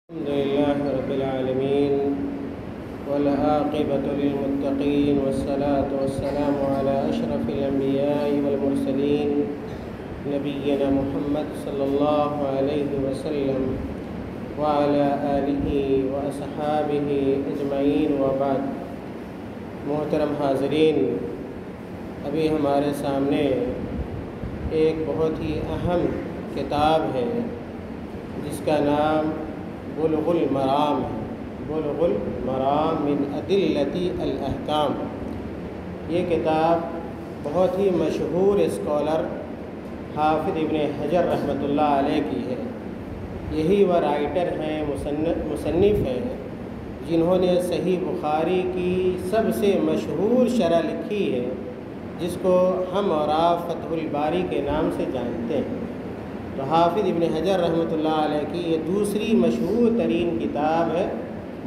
الحمد لله رب العالمين والعاقبة للمتقين والصلاة والسلام على أشرف الأنبياء والمرسلين نبينا محمد صلی اللہ علیہ وسلم وعلى آلہ وأصحابہ اجمعین وبعد۔ محترم حاضرین، ابھی ہمارے سامنے ایک بہت ہی اہم کتاب ہے جس کا نام بلوغ المرام ہے۔ بلوغ المرام من ادلۃ الاحکام۔ یہ کتاب بہت ہی مشہور اسکالر حافظ ابن حجر رحمۃ اللہ علیہ کی ہے۔ یہی وہ رائٹر ہیں، مصنف ہیں جنہوں نے صحیح بخاری کی سب سے مشہور شرح لکھی ہے، جس کو ہم اور آپ فتح الباری کے نام سے جانتے ہیں۔ تو حافظ ابن حجر رحمۃ اللہ علیہ کی یہ دوسری مشہور ترین کتاب ہے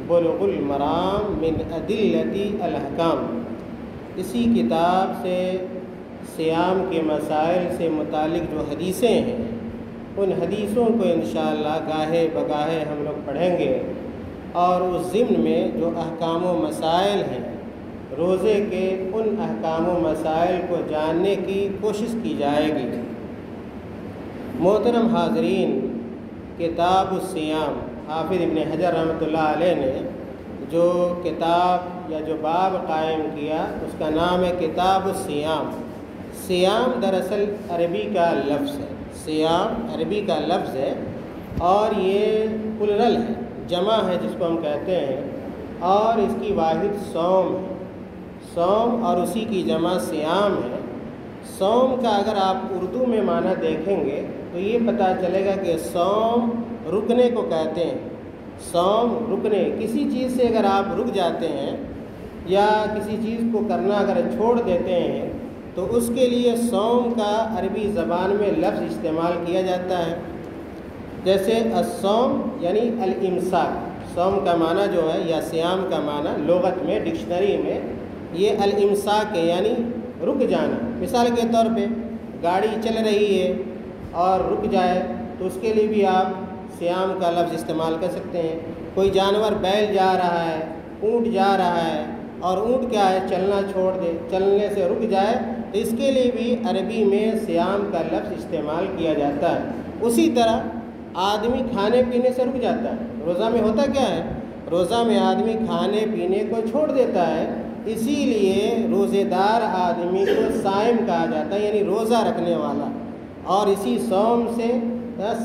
بلوغ المرام من ادلۃ الاحکام۔ اسی کتاب سے صیام کے مسائل سے متعلق جو حدیثیں ہیں، ان حدیثوں کو انشاءاللہ گاہے بگاہے ہم لوگ پڑھیں گے، اور اس ضمن میں جو احکام و مسائل ہیں روزے کے، ان احکام و مسائل کو جاننے کی کوشش کی جائے گی۔ محترم حاضرین، کتاب الصیام، حافظ ابن حجر رحمۃ اللہ علیہ نے جو کتاب یا جو باب قائم کیا اس کا نام ہے کتاب الصیام۔ صیام دراصل عربی کا لفظ ہے، صیام عربی کا لفظ ہے، اور یہ پلرل ہے، جمع ہے جس کو ہم کہتے ہیں، اور اس کی واحد صوم ہے، صوم، اور اسی کی جمع صیام ہے۔ صوم کا اگر آپ اردو میں معنی دیکھیں گے تو یہ پتہ چلے گا کہ صوم رکنے کو کہتے ہیں۔ صوم رکنے، کسی چیز سے اگر آپ رک جاتے ہیں یا کسی چیز کو کرنا اگر چھوڑ دیتے ہیں تو اس کے لیے صوم کا عربی زبان میں لفظ استعمال کیا جاتا ہے۔ جیسے الصوم یعنی الامساک، صوم کا معنی جو ہے یا صیام کا معنی لغت میں، ڈکشنری میں یہ الامساک ہے، یعنی رک جانا۔ مثال کے طور پہ گاڑی چل رہی ہے اور رک جائے تو اس کے لیے بھی آپ صیام کا لفظ استعمال کر سکتے ہیں۔ کوئی جانور، بیل جا رہا ہے، اونٹ جا رہا ہے، اور اونٹ کیا ہے، چلنا چھوڑ دے، چلنے سے رک جائے، تو اس کے لیے بھی عربی میں صیام کا لفظ استعمال کیا جاتا ہے۔ اسی طرح آدمی کھانے پینے سے رک جاتا ہے۔ روزہ میں ہوتا کیا ہے، روزہ میں آدمی کھانے پینے کو چھوڑ دیتا ہے، اسی لیے روزے دار آدمی کو صائم کہا جاتا ہے، یعنی روزہ رکھنے والا، اور اسی صوم سے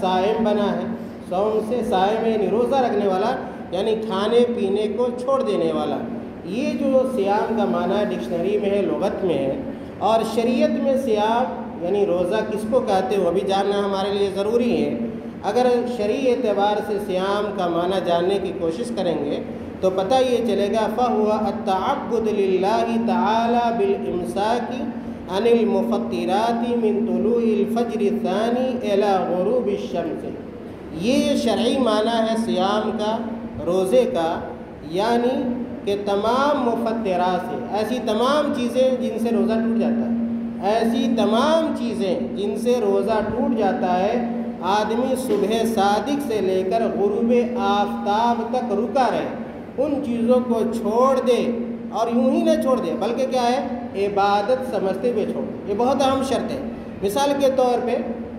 صائم بنا ہے۔ صوم سے صائم یعنی روزہ رکھنے والا، یعنی کھانے پینے کو چھوڑ دینے والا۔ یہ جو صیام کا معنی ڈکشنری میں ہے، لغت میں ہے، اور شریعت میں صیام یعنی روزہ کس کو کہتے ہیں وہ بھی جاننا ہمارے لیے ضروری ہے۔ اگر شرعی اعتبار سے صیام کا معنی جاننے کی کوشش کریں گے تو پتہ یہ چلے گا فَهُوَ التَّعَبُّدُ لِلَّهِ تَعَالَى بِالْإِمْسَاكِ عَنِ الْمُفَطِّرَاتِ مِنْ طُلُوعِ الْفَجْرِ الثَّانِي إِلَى غُرُوبِ الشَّمْسِ۔ یہ شرعی معنی ہے صیام کا، روزے کا، یعنی کہ تمام مفطرات سے، ایسی تمام چیزیں جن سے روزہ ٹوٹ جاتا ہے، ایسی تمام چیزیں جن سے روزہ ٹوٹ جاتا ہے، آدمی صبح صادق سے لے کر غروب آفتاب تک رکا رہے، ان چیزوں کو چھوڑ دے، اور یوں ہی نہ چھوڑ دے بلکہ کیا ہے، عبادت سمجھتے ہوئے چھوڑ دے۔ یہ بہت اہم شرط ہے۔ مثال کے طور پہ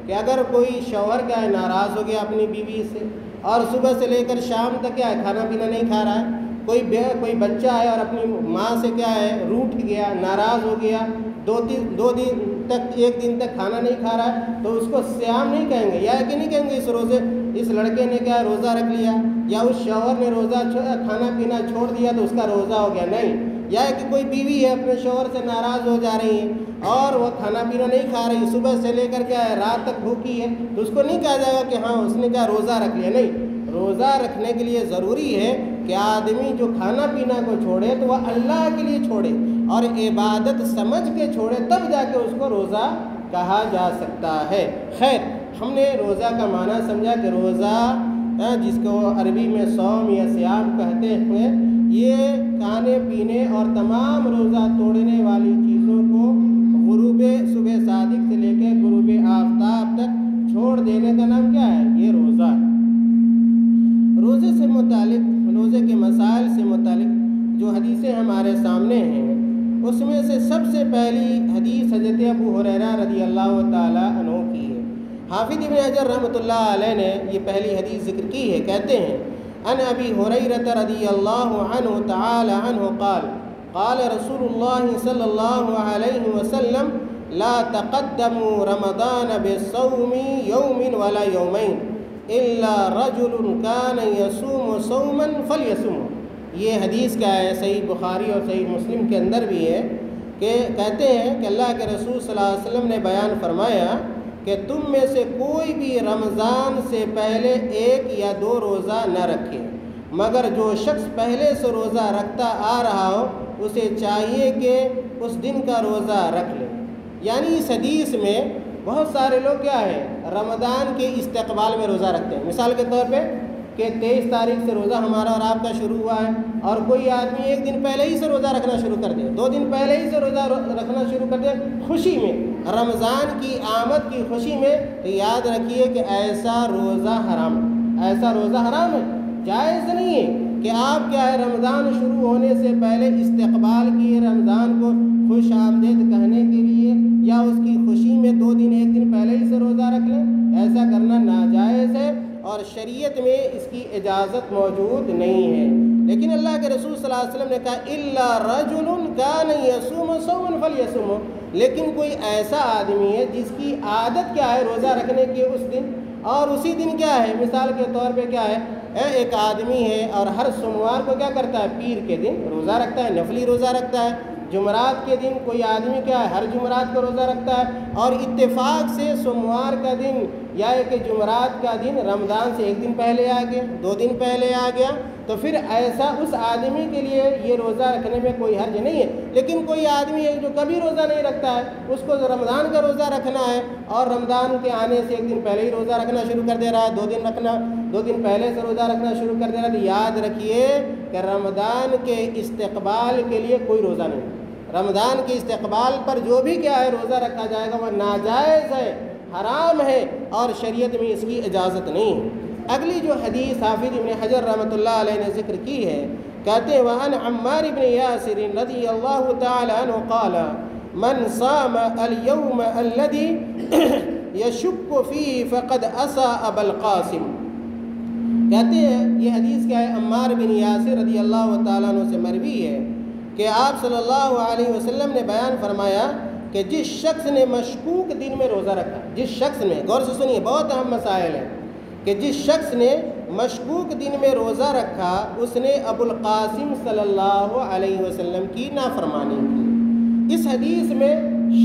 کہ اگر کوئی شوہر کیا ہے ناراض ہو گیا اپنی بیوی سے، اور صبح سے لے کر شام تک کیا ہے کھانا پینا نہیں کھا رہا ہے، کوئی بچہ ہے اور اپنی ماں سے کیا ہے روٹھ گیا، ناراض ہو گیا، دو دن تک، ایک دن تک کھانا نہیں کھا رہا ہے، تو اس کو صیام نہیں کہیں گے، یا کہ نہیں کہیں گے اس لڑکے نے کیا روزہ رکھ لیا، یا اس شوہر نے روزہ کھانا پینا چھوڑ دیا تو اس کا روزہ ہو گیا، نہیں۔ یا کہ کوئی بیوی ہے اپنے شوہر سے ناراض ہو جا رہی ہے اور وہ کھانا پینا نہیں کھا رہی، صبح سے لے کر کیا ہے رات تک بھوکی ہے، تو اس کو نہیں کہا جائے گا کہ ہاں اس نے کیا روزہ رکھ لیا، نہیں۔ روزہ رکھنے کے لیے ضروری ہے کہ آدمی جو کھانا پینا کو چھوڑے تو وہ اللہ کے لیے چھوڑے اور عبادت سمجھ کے چھوڑے، تب جا کے اس کو روزہ کہا جا سکتا ہے۔ خیر، ہم نے روزہ کا معنی سمجھا کہ روزہ جس کو عربی میں صوم یا صیام کہتے ہیں، یہ کھانے پینے اور تمام روزہ توڑنے والی چیزوں کو غروب صبح صادق سے لے کے غروب آفتاب تک چھوڑ دینے کا نام کیا ہے، یہ روزہ ہے۔ روزے سب سے پہلی حدیث حضرت ابو ہریرہ رضی اللہ تعالی عنہ کی ہے۔ حافظ ابن حجر رحمۃ اللہ علیہ نے یہ پہلی حدیث ذکر کی ہے، کہتے ہیں ان ابی ہریرہ رضی اللہ عنہ تعالی عنہ قال قال رسول اللہ صلی اللہ علیہ وسلم لا تقدموا رمضان بصوم یوم ولا یومین الا رجل کان یصوم صوما فلیصم۔ یہ حدیث کیا ہے، صحیح بخاری اور صحیح مسلم کے اندر بھی ہے کہ کہتے ہیں کہ اللہ کے رسول صلی اللہ علیہ وسلم نے بیان فرمایا کہ تم میں سے کوئی بھی رمضان سے پہلے 1 یا 2 روزہ نہ رکھے، مگر جو شخص پہلے سے روزہ رکھتا آ رہا ہو اسے چاہیے کہ اس دن کا روزہ رکھ لے۔ یعنی اس حدیث میں بہت سارے لوگ کیا ہے، رمضان کے استقبال میں روزہ رکھتے ہیں۔ مثال کے طور پہ کہ 23 تاریخ سے روزہ ہمارا اور آپ کا شروع ہوا ہے، اور کوئی آدمی 1 دن پہلے ہی سے روزہ رکھنا شروع کر دے، 2 دن پہلے ہی سے روزہ رکھنا شروع کر دے خوشی میں، رمضان کی آمد کی خوشی میں، تو یاد رکھیے کہ ایسا روزہ حرام ہے، ایسا روزہ حرام ہے، جائز نہیں ہے کہ آپ کیا ہے رمضان شروع ہونے سے پہلے استقبال کیے، رمضان کو خوش آمدید کہنے کے لیے یا اس کی خوشی میں 2 دن 1 دن پہلے ہی سے روزہ رکھ لیں۔ ایسا کرنا ناجائز ہے اور شریعت میں اس کی اجازت موجود نہیں ہے۔ لیکن اللہ کے رسول صلی اللہ علیہ وسلم نے کہا الا رجل کان یصوم صوما فلیصم، لیکن کوئی ایسا آدمی ہے جس کی عادت کیا ہے روزہ رکھنے کی اس دن، اور اسی دن کیا ہے، مثال کے طور پہ کیا ہے، ایک آدمی ہے اور ہر سوموار کو کیا کرتا ہے، پیر کے دن روزہ رکھتا ہے، نفلی روزہ رکھتا ہے، جمعرات کے دن کوئی آدمی کیا ہے ہر جمعرات کو روزہ رکھتا ہے، اور اتفاق سے سوموار کا دن یا کہ جمعرات کا دن رمضان سے 1 دن پہلے آ گیا، 2 دن پہلے آ گیا، تو پھر ایسا اس آدمی کے لیے یہ روزہ رکھنے میں کوئی حرج نہیں ہے۔ لیکن کوئی آدمی ہے جو کبھی روزہ نہیں رکھتا ہے، اس کو رمضان کا روزہ رکھنا ہے اور رمضان کے آنے سے 1 دن پہلے ہی روزہ رکھنا شروع کر دے رہا ہے، 2 دن پہلے سے روزہ رکھنا شروع کر دے رہا ہے، تو یاد رکھیے کہ رمضان کے استقبال کے لیے کوئی روزہ نہیں، رمضان کے استقبال پر جو بھی کیا ہے روزہ رکھا جائے گا وہ ناجائز ہے، حرام ہے، اور شریعت میں اس کی اجازت نہیں ہے۔ اگلی جو حدیث حافظ ابن حجر رحمۃ اللہ علیہ نے ذکر کی ہے، کہتے ہیں وعن عمار بن یاسر رضی اللہ تعالی عنہ قال من صام اليوم الذي يشك فيه فقد عصى ابا القاسم۔ کہتے ہیں یہ حدیث کیا ہے، عمار بن یاسر رضی اللہ تعالیٰ عنہ سے مروی ہے کہ آپ صلی اللہ علیہ وسلم نے بیان فرمایا کہ جس شخص نے مشکوک دن میں روزہ رکھا، جس شخص نے، غور سے سنیے بہت اہم مسائل ہیں، کہ جس شخص نے مشکوک دن میں روزہ رکھا اس نے ابو القاسم صلی اللہ علیہ وسلم کی نافرمانی کی۔ اس حدیث میں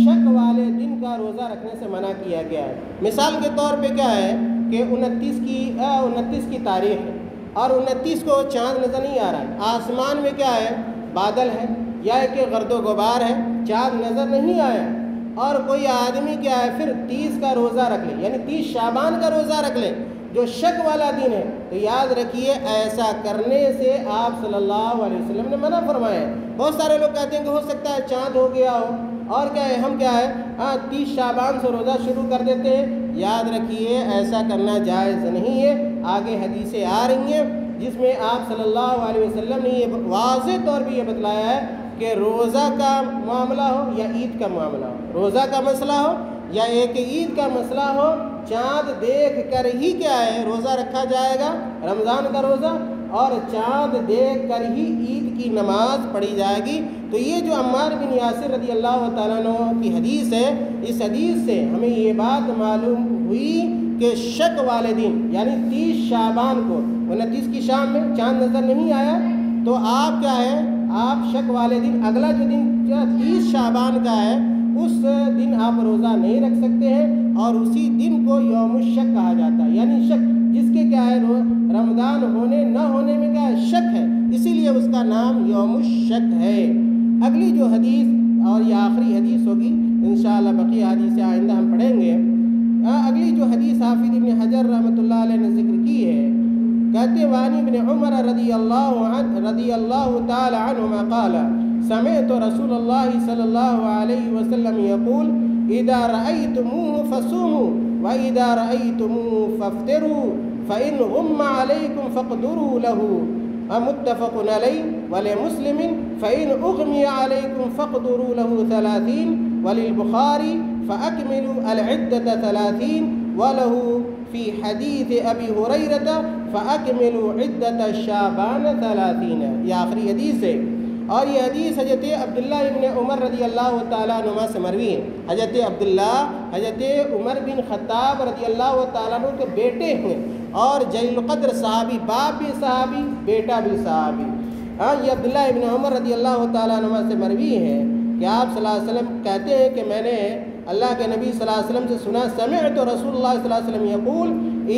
شک والے دن کا روزہ رکھنے سے منع کیا گیا ہے۔ مثال کے طور پہ کیا ہے کہ 29 کی تاریخ ہے اور 29 کو چاند نظر نہیں آ رہا ہے، آسمان میں کیا ہے بادل ہے یا کہ گرد و غبار ہے، چاند نظر نہیں آیا، اور کوئی آدمی کیا ہے پھر 30 کا روزہ رکھ لے، یعنی 30 شعبان کا روزہ رکھ لے جو شک والا دن ہے، تو یاد رکھیے ایسا کرنے سے آپ صلی اللہ علیہ وسلم نے منع فرمایا ہے۔ بہت سارے لوگ کہتے ہیں کہ ہو سکتا ہے چاند ہو گیا ہو اور کیا ہے ہم کیا ہے 30 شعبان سے روزہ شروع کر دیتے ہیں، یاد رکھیے ایسا کرنا جائز نہیں ہے۔ آگے حدیثیں آ رہی ہیں جس میں آپ صلی اللہ علیہ وسلم نے یہ واضح طور پہ یہ بتلایا ہے کہ روزہ کا معاملہ ہو یا عید کا معاملہ ہو، روزہ کا مسئلہ ہو یا ایک عید کا مسئلہ ہو، چاند دیکھ کر ہی کیا ہے روزہ رکھا جائے گا، رمضان کا روزہ، اور چاند دیکھ کر ہی عید کی نماز پڑھی جائے گی۔ تو یہ جو عمار بن یاسر رضی اللہ تعالیٰ عنہ کی حدیث ہے، اس حدیث سے ہمیں یہ بات معلوم ہوئی کہ شک والے دن یعنی 30 شعبان کو 29 کی شام میں چاند نظر نہیں آیا تو آپ کیا ہے، آپ شک والے دن اگلا جو دن 30 شعبان کا ہے اس دن آپ روزہ نہیں رکھ سکتے ہیں، اور اسی دن کو یوم الشک کہا جاتا ہے، یعنی شک جس کے کیا ہے رمضان ہونے نہ ہونے میں کیا ہے شک ہے، اسی لیے اس کا نام یوم الشک ہے۔ اگلی جو حدیث اور یہ آخری حدیث ہوگی انشاءاللہ، بقیہ حدیث آئندہ ہم پڑھیں گے۔ اگلی جو حدیث حافظ ابن حجر رحمۃ اللہ علیہ نے ذکر کی ہے، کہتے وانی ابن عمر رضی اللہ تعالی عنہما قال سمعت رسول اللہ صلی اللہ علیہ وسلم یقول اذا رأیتموه فصوموا واذا رأیتموه فافطروا فإن غم علیکم فاقدروا له متفق علیہ ولمسلم فإن أغمي عليكم فاقدروا له 30 وللبخاری فأكملوا العدة 30 وله في حدیث ابی ہریرہ فأكملوا عدة شعبان 30. یہ آخری حدیث ہے، اور یہ حدیث حضرت عبداللہ ابن عمر رضی اللہ تعالیٰ عنہ سے مروی ہے. حضرت عبداللہ حضرت عمر بن خطاب رضی اللہ تعالیٰ عنہ کے بیٹے ہیں، اور جلیل القدر صحابی، باپ بھی صحابی بیٹا بھی صحابی. یہ عبداللہ ابن عمر رضی اللہ تعالیٰ عنہ سے مروی ہے کہ آپ صلی اللہ علیہ وسلم کہتے ہیں کہ میں نے اللہ کے نبی صلی اللہ علیہ وسلم سے سنا، سمعت رسول اللہ صلی اللہ علیہ وسلم یقول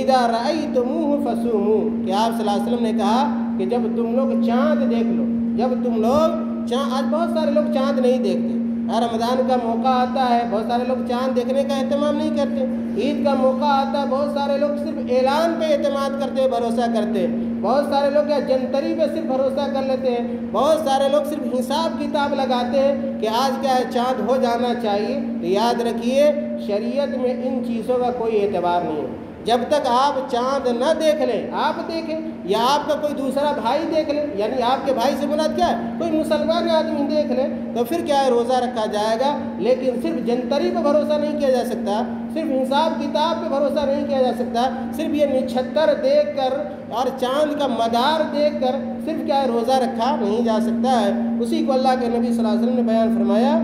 اذا رأیتموہ فصوموا، کہ آپ صلی اللہ علیہ وسلم نے کہا کہ جب تم لوگ چاند دیکھ لو، جب تم لوگ آج بہت سارے لوگ چاند نہیں دیکھتے، رمضان کا موقع آتا ہے بہت سارے لوگ چاند دیکھنے کا اہتمام نہیں کرتے، عید کا موقع آتا ہے بہت سارے لوگ صرف اعلان پہ اعتماد کرتے، بھروسہ کرتے، بہت سارے لوگ جنتری پہ صرف بھروسہ کر لیتے ہیں، بہت سارے لوگ صرف حساب کتاب لگاتے ہیں کہ آج کیا ہے چاند ہو جانا چاہیے. تو یاد رکھیے شریعت میں ان چیزوں کا کوئی اعتبار نہیں ہے. جب تک آپ چاند نہ دیکھ لیں، آپ دیکھیں یا آپ کا کوئی دوسرا بھائی دیکھ لیں، یعنی آپ کے بھائی سے مراد کیا ہے، کوئی مسلمان آدمی دیکھ لیں، تو پھر کیا ہے روزہ رکھا جائے گا. لیکن صرف جنتری پہ بھروسہ نہیں کیا جا سکتا، صرف حساب کتاب پہ بھروسہ نہیں کیا جا سکتا، صرف یہ نچھتر دیکھ کر اور چاند کا مدار دیکھ کر صرف کیا ہے روزہ رکھا نہیں جا سکتا ہے. اسی کو اللہ کے نبی صلی اللہ علیہ وسلم نے بیان فرمایا،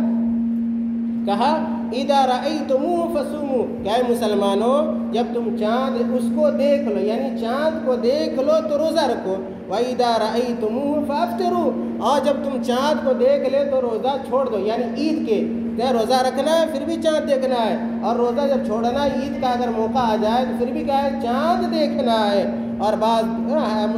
کہا اذا رأیتموہ فصوموا، کیا ہے مسلمانوں جب تم چاند اس کو دیکھ لو، یعنی چاند کو دیکھ لو تو روزہ رکھو. وَإِذَا رَأَيْتُمُوهُ فَأَفْطِرُوا، اور جب تم چاند کو دیکھ لے تو روزہ چھوڑ دو. یعنی عید کے روزہ رکھنا ہے پھر بھی چاند دیکھنا ہے، اور روزہ جب چھوڑنا ہے عید کا اگر موقع آ جائے تو پھر بھی کیا ہے چاند دیکھنا ہے. اور بعض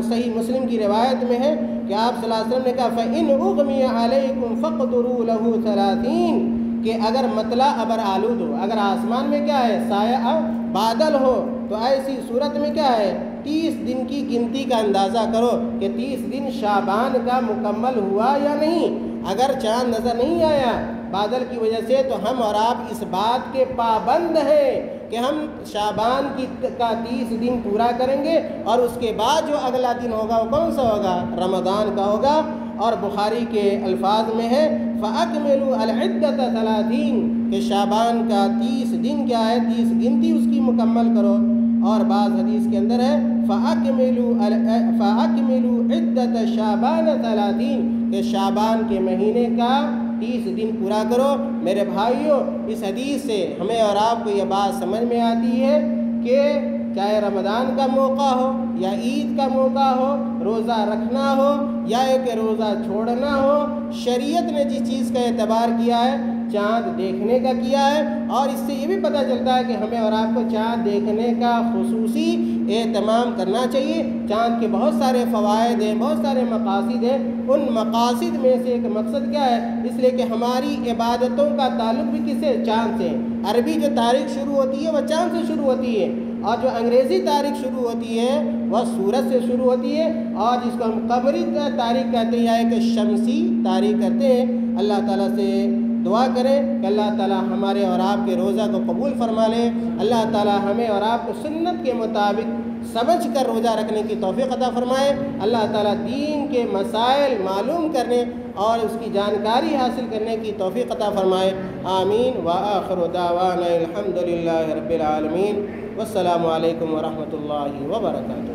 صحیح مسلم کی روایت میں ہے کہ آپ صلی اللہ علیہ وسلم نے کہا فَإِنْ أُغْمِيَ عَلَيْكُمْ فَاقْدُرُوا لَهُ 30، کہ اگر مطلع ابر آلود ہو، اگر آسمان میں کیا ہے سایہ بادل ہو، تو ایسی صورت میں کیا ہے 30 دن کی گنتی کا اندازہ کرو کہ 30 دن شعبان کا مکمل ہوا یا نہیں. اگر چاند نظر نہیں آیا بادل کی وجہ سے تو ہم اور آپ اس بات کے پابند ہیں کہ ہم شعبان کا 30 دن پورا کریں گے، اور اس کے بعد جو اگلا دن ہوگا وہ کون سا ہوگا، رمضان کا ہوگا. اور بخاری کے الفاظ میں ہے فَأَكْمِلُوا الْعِدَّةَ 30، کہ شعبان کا 30 دن کیا ہے 30 گنتی اس کی مکمل کرو. اور بعض حدیث کے اندر ہے فَأَكْمِلُوا عِدَّةَ شَعْبَانَ 30، کہ شعبان کے مہینے کا 30 دن پورا کرو. میرے بھائیوں اس حدیث سے ہمیں اور آپ کو یہ بات سمجھ میں آتی ہے کہ چاہے رمضان کا موقع ہو یا عید کا موقع ہو، روزہ رکھنا ہو یا ایک روزہ چھوڑنا ہو، شریعت نے جس چیز کا اعتبار کیا ہے چاند دیکھنے کا کیا ہے. اور اس سے یہ بھی پتہ چلتا ہے کہ ہمیں اور آپ کو چاند دیکھنے کا خصوصی اہتمام کرنا چاہیے. چاند کے بہت سارے فوائد ہیں، بہت سارے مقاصد ہیں. ان مقاصد میں سے ایک مقصد کیا ہے، اس لیے کہ ہماری عبادتوں کا تعلق بھی کس سے، چاند سے. عربی جو تاریخ شروع ہوتی ہے وہ چاند سے شروع ہوتی ہے، اور جو انگریزی تاریخ شروع ہوتی ہے وہ سورج سے شروع ہوتی ہے، اور جس کو ہم قمری تاریخ کہتے ہیں یا ایک شمسی تاریخ کہتے ہیں. اللہ تعالیٰ سے دعا کریں کہ اللہ تعالیٰ ہمارے اور آپ کے روزہ کو قبول فرما لے. اللہ تعالیٰ ہمیں اور آپ کو سنت کے مطابق سمجھ کر روزہ رکھنے کی توفیق عطا فرمائے. اللہ تعالیٰ دین کے مسائل معلوم کرنے اور اس کی جانکاری حاصل کرنے کی توفیق عطا فرمائے. آمین. وآخر دعوانا الحمد للہ رب العالمین. والسلام علیکم ورحمۃ اللہ وبرکاتہ.